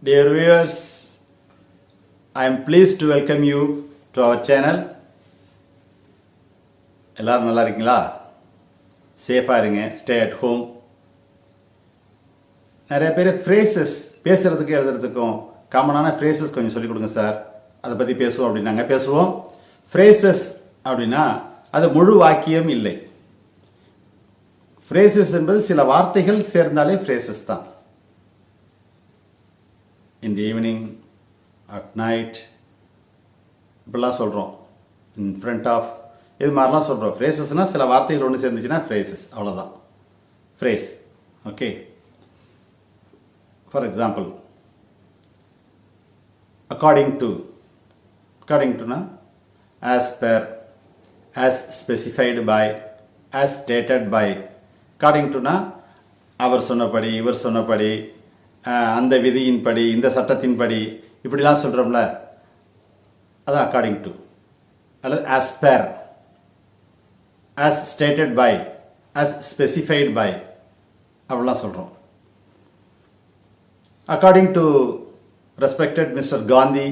Dear viewers, I am pleased to welcome you to our channel. எல்லாரும் நல்லா இருக்கீங்களா? சேஃபாக இருங்க. Stay at home. நிறைய பேர் ஃப்ரேசஸ் பேசுகிறதுக்கு எழுதுறதுக்கும் காமனான ஃப்ரேசஸ் கொஞ்சம் சொல்லிக் கொடுங்க சார், அதை பற்றி பேசுவோம் அப்படின்னாங்க. பேசுவோம். ஃப்ரேசஸ் அப்படின்னா அது முழு வாக்கியம் இல்லை. ஃப்ரேசஸ் என்பது சில வார்த்தைகள் சேர்ந்தாலே ஃப்ரேசஸ் தான். இன் தி ஈவினிங், அட் நைட், இப்படிலாம் சொல்கிறோம். இன் ஃப்ரண்ட் ஆஃப், இது மாதிரிலாம் சொல்கிறோம். ஃப்ரேசஸ்னால் சில வார்த்தைகள் ஒன்று சேர்ந்துச்சுன்னா ஃப்ரேசஸ், அவ்வளோதான் phrase. Okay, for example, according டுனா as per, as specified by, as stated by. According டுனா அவர் சொன்னபடி, இவர் சொன்னபடி, அந்த விதியின்படி, இந்த சட்டத்தின்படி, இப்படிலாம் சொல்கிறோம்ல, அது அக்கார்டிங் டு. அல்லது as per, as stated by, as specified by, அப்படிலாம் சொல்கிறோம். According to respected mister Gandhi,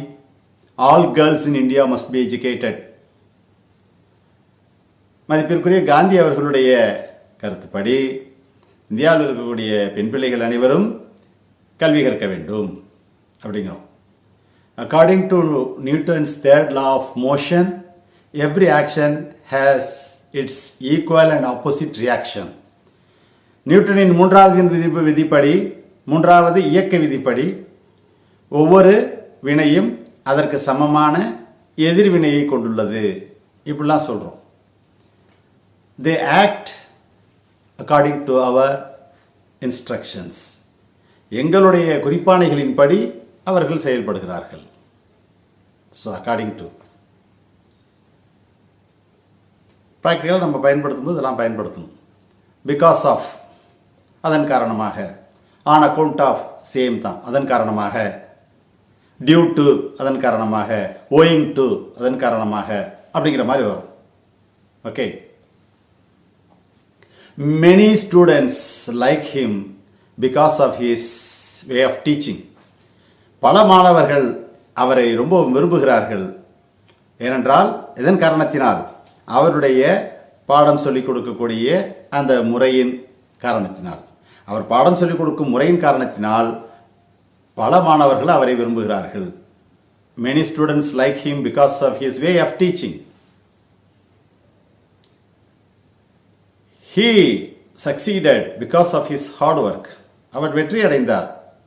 all girls in India must be educated. மதிப்பிற்குரிய காந்தி அவர்களுடைய கருத்துப்படி இந்தியாவில் இருக்கக்கூடிய பெண் பிள்ளைகள் அனைவரும் கல்வி கற்க வேண்டும் அப்படிங்கிறோம். According to Newton's third law of motion, every action has its equal and opposite reaction. நியூட்டனின் மூன்றாவது விதிப்படி, மூன்றாவது இயக்க விதிப்படி, ஒவ்வொரு வினையும் அதற்கு சமமான எதிர்வினையை கொண்டுள்ளது. இப்படிலாம் சொல்கிறோம். They act according to our instructions. எங்களுடைய குறிப்பாணைகளின்படி அவர்கள் செயல்படுகிறார்கள். So according to. ப்ராக்டிக்கல் நம்ம பயன்படுத்தும் போது இதெல்லாம் பயன்படுத்தணும். பிகாஸ் ஆஃப், அதன் காரணமாக. ஆன் அக்கௌண்ட் ஆஃப், சேம் தான், அதன் காரணமாக. டியூ டு, அதன் காரணமாக. ஓயிங் டு, அதன் காரணமாக, அப்படிங்கிற மாதிரி வரும். Okay. Many students like him because of his way of teaching. பல மாணவர்கள் அவரை ரொம்ப விரும்புகிறார்கள். ஏனென்றால் இதன் காரணத்தினால், அவருடைய பாடம் சொல்லிக் கொடுக்கக்கூடிய அந்த முறையின் காரணத்தினால், அவர் பாடம் சொல்லிக் கொடுக்கும் முறையின் காரணத்தினால் பல மாணவர்கள் அவரை விரும்புகிறார்கள். Many students like him because of his way of teaching. He succeeded because of his hard work. அவர் வெற்றி அடைந்தார்,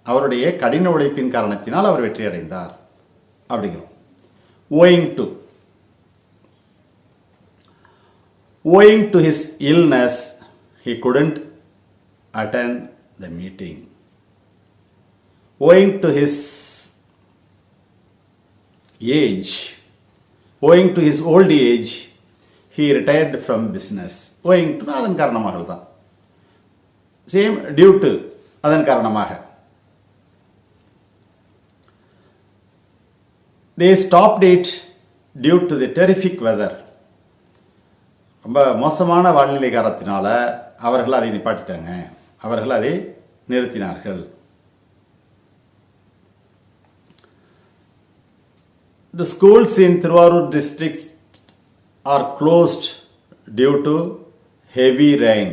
அவருடைய கடின உழைப்பின் காரணத்தினால் அவர் வெற்றி அடைந்தார் அப்படிங்கிறோம். Owing to his illness, he couldn't attend the meeting. Owing to his age, owing to his old age, he retired from business. Owing to, அதன் காரணமாக தான். சேம், டியூ டு, அதன் காரணமாக. They stopped it due to the terrific weather. ரொம்ப மோசமான வானிலை காரணத்தினால அவர்கள் அதை நிப்பாட்டிட்டாங்க, அவர்கள் அதை நிறுத்தினார்கள். The schools in Tiruvallur district are closed due to heavy rain.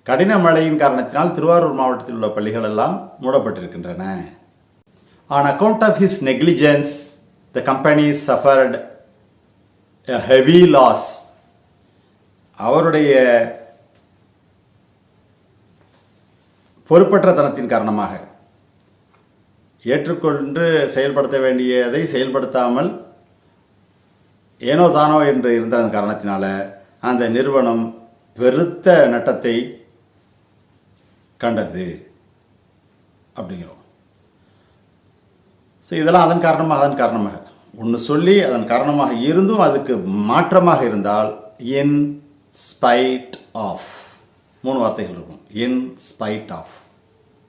கடின மழையின் காரணத்தினால் திருவாரூர் மாவட்டத்தில் உள்ள பள்ளிகள் எல்லாம் மூடப்பட்டிருக்கின்றன. On account of his negligence, the company suffered a heavy loss. அவருடைய பொறுப்பற்றத்தனத்தின் காரணமாக, ஏற்றுக்கொண்டு செயல்படுத்த வேண்டியதை செயல்படுத்தாமல் ஏனோ தானோ என்று இருந்ததன் காரணத்தினால அந்த நிறுவனம் பெருத்த நட்டத்தை கண்டது அப்படிங்கிறோம். ஸோ இதெல்லாம் அதன் காரணமாக ஒன்று சொல்லி அதன் காரணமாக இருந்தும் அதுக்கு மாற்றமாக இருந்தால் இன் ஸ்பைட் ஆஃப், 3 வார்த்தைகள் இருக்கும். In spite of.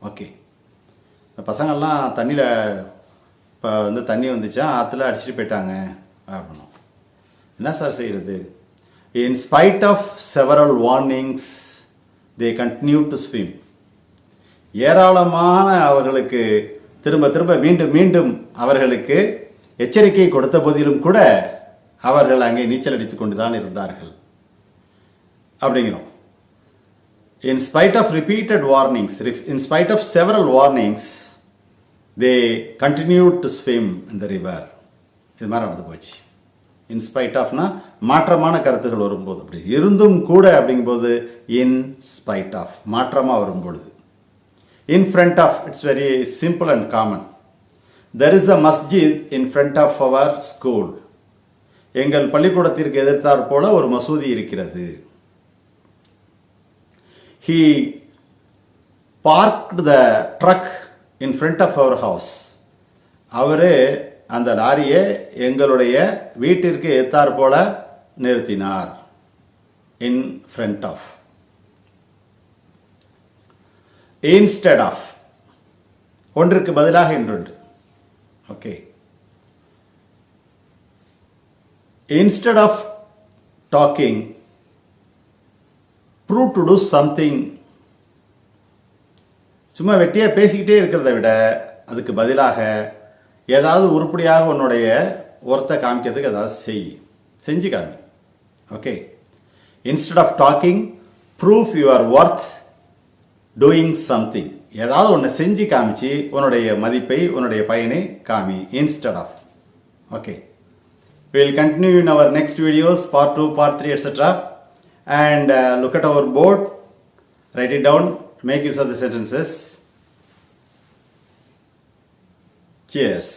ஓகே. இந்த பசங்கள்லாம் தண்ணியில் இப்போ தண்ணி வந்துச்சா ஆற்றுல அடிச்சுட்டு போயிட்டாங்க அப்படின்னும். என்ன சார் செய்கிறது? In spite of several warnings, they continued to swim. ஏராளமான அவர்களுக்கு திரும்ப திரும்ப மீண்டும் மீண்டும் அவர்களுக்கு எச்சரிக்கை கொடுத்த போதிலும் கூட அவர்கள் அங்கே நீச்சல் அடித்துக் கொண்டுதான் இருந்தார்கள் அப்படிங்கிறோம். In spite of repeated warnings, in spite of several warnings, they continued to swim in the river. இது மாதிரி நடந்து போச்சு. In spite of மாற்றமான கருத்துக்கள் வரும்போது அப்படி இருந்தும் கூட அப்படிங்கும்போது in spite of மாற்றமாக வரும்பொழுது. In front of, it's very simple and common. There is a masjid in front of our school. எங்கள் பள்ளிக்கூடத்திற்கு எதிர்த்தாற் போல ஒரு மசூதி இருக்கிறது. He parked the truck in front of our house. அவரு அந்த லாரியை எங்களுடைய வீட்டிற்கு எதிர்த்தாற் போல நிறுத்தினார். In front of. Instead of. ஒன்றுக்கு பதிலாக இன்னொன்று. Okay. Instead of talking, prove to do something. சும்மா வெட்டியாக பேசிக்கிட்டே இருக்கிறத விட அதுக்கு பதிலாக ஏதாவது உருப்படியாக உன்னுடைய ஒர்த்தை காமிக்கிறதுக்கு ஏதாவது செஞ்சு காமி. Okay. Instead of talking prove your worth doing something. ஏதாவது ஒன்று செஞ்சு காமிச்சு உன்னுடைய மதிப்பை உன்னுடைய பயனை காமி. Instead of. Okay. We will continue in our next videos, part 2, part 3, etc. And look at our board, write it down, make use of the sentences. Cheers.